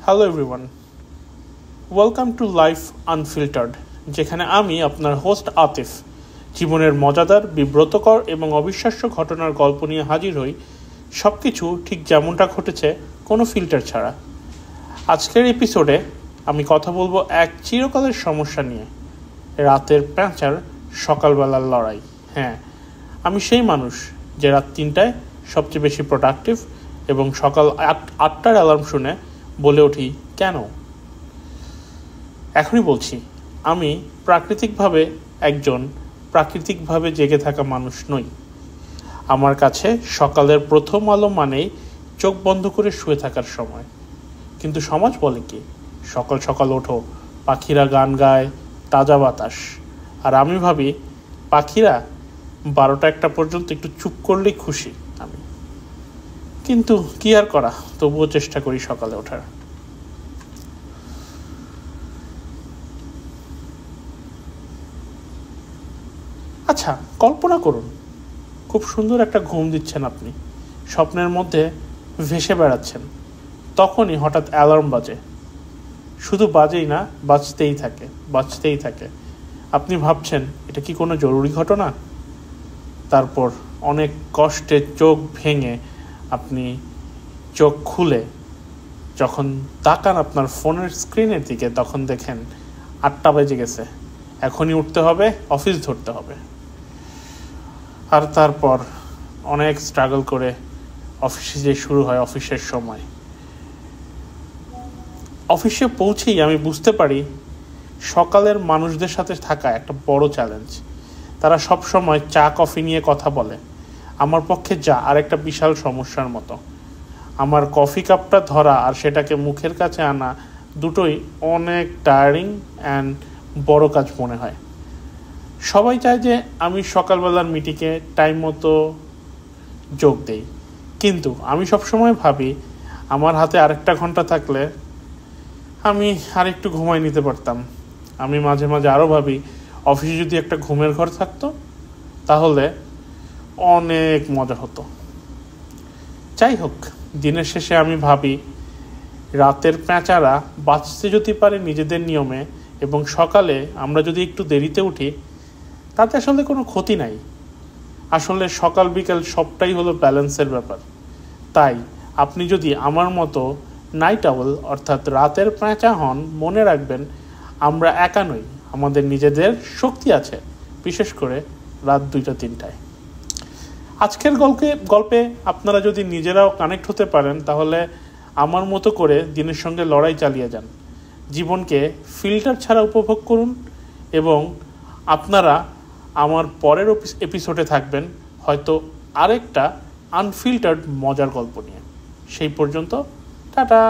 Hello everyone, welcome to life unfiltered, যেখানে আমি আপনার হোস্ট আতিফ জীবনের মজাদার, বিব্রতকর এবং অবিশ্বাস্য ঘটনার গল্প নিয়ে হাজির হই, সব কিছু ঠিক যেমনটা ঘটেছে, কোনো ফিল্টার ছাড়া। আজকের এপিসোডে আমি কথা বলবো এক চিরকালের সমস্যা নিয়ে, রাতের প্যাঁচার সকালবেলার লড়াই। হ্যাঁ, আমি সেই মানুষ যে রাত 3টায় সবচেয়ে বেশি প্রোডাক্টিভ এবং সকাল 8টার অ্যালার্ম শুনে বলে উঠি কেন। এখনই বলছি, আমি প্রাকৃতিকভাবে জেগে থাকা মানুষ নই। আমার কাছে সকালের প্রথম আলো মানেই চোখ বন্ধ করে শুয়ে থাকার সময়। কিন্তু সমাজ বলে কি, সকাল সকাল ওঠো, পাখিরা গান গায়, তাজা বাতাস। আর আমি ভাবি পাখিরা 12টা-1টা পর্যন্ত একটু চুপ করলেই খুশি আমি। কিন্তু কি আর করা, তবুও চেষ্টা করি সকালে ওঠার। আচ্ছা, কল্পনা করুন, খুব সুন্দর একটা ঘুম দিচ্ছেন আপনি, স্বপ্নের মধ্যে ভেসে বেড়াচ্ছেন। তখনই হঠাৎ অ্যালার্ম বাজে, শুধু বাজেই না, বাজতেই থাকে। আপনি ভাবছেন এটা কি কোনো জরুরি ঘটনা? তারপর অনেক কষ্টে চোখ ভেঙে আপনি চোখ খুলে যখন তাকান আপনার ফোনের স্ক্রিনের দিকে, তখন দেখেন 8টা বেজে গেছে, এখনই উঠতে হবে, অফিস ধরতে হবে। আর তারপর অনেক স্ট্রাগল করে অফিসে যে শুরু হয় অফিসের সময়। অফিসে পৌঁছেই আমি বুঝতে পারি সকালের মানুষদের সাথে থাকা একটা বড় চ্যালেঞ্জ। তারা সব সময় চা কফি নিয়ে কথা বলে। আমার পক্ষে যা আর একটা বিশাল সমস্যার মতো। আমার কফি কাপটা ধরা আর সেটাকে মুখের কাছে আনা দুটোই অনেক টায়ারিং অ্যান্ড বড় কাজ মনে হয়। সবাই চায় যে আমি সকালবেলার মিটিংয়ে টাইম মতো যোগ দেই, কিন্তু আমি সবসময় ভাবি আমার হাতে আরেকটা ঘন্টা থাকলে আমি আরেকটু ঘুমাই নিতে পারতাম। আমি মাঝে মাঝে আরও ভাবি অফিসে যদি একটা ঘুমের ঘর থাকতো তাহলে অনেক মজা হতো। যাই হোক, দিনের শেষে আমি ভাবি রাতের প্যাঁচারা বাঁচতে যদি পারে নিজেদের নিয়মে এবং সকালে আমরা যদি একটু দেরিতে উঠি, তাতে আসলে কোনো ক্ষতি নাই। আসলে সকাল বিকাল সবটাই হলো ব্যালেন্সের ব্যাপার। তাই আপনি যদি আমার মতো নাইট আউল অর্থাৎ রাতের প্যাঁচা হন, মনে রাখবেন আমরা একা নই, আমাদের নিজেদের শক্তি আছে, বিশেষ করে রাত 2টা-3টায়। আজকের গল্পে আপনারা যদি নিজেরাও কানেক্ট হতে পারেন, তাহলে আমার মতো করে দিনের সঙ্গে লড়াই চালিয়ে যান। জীবনকে ফিল্টার ছাড়া উপভোগ করুন এবং আপনারা আমার পরের এপিসোডে থাকবেন হয়তো আরেকটা আনফিল্টার্ড মজার গল্প নিয়ে। সেই পর্যন্ত টাটা।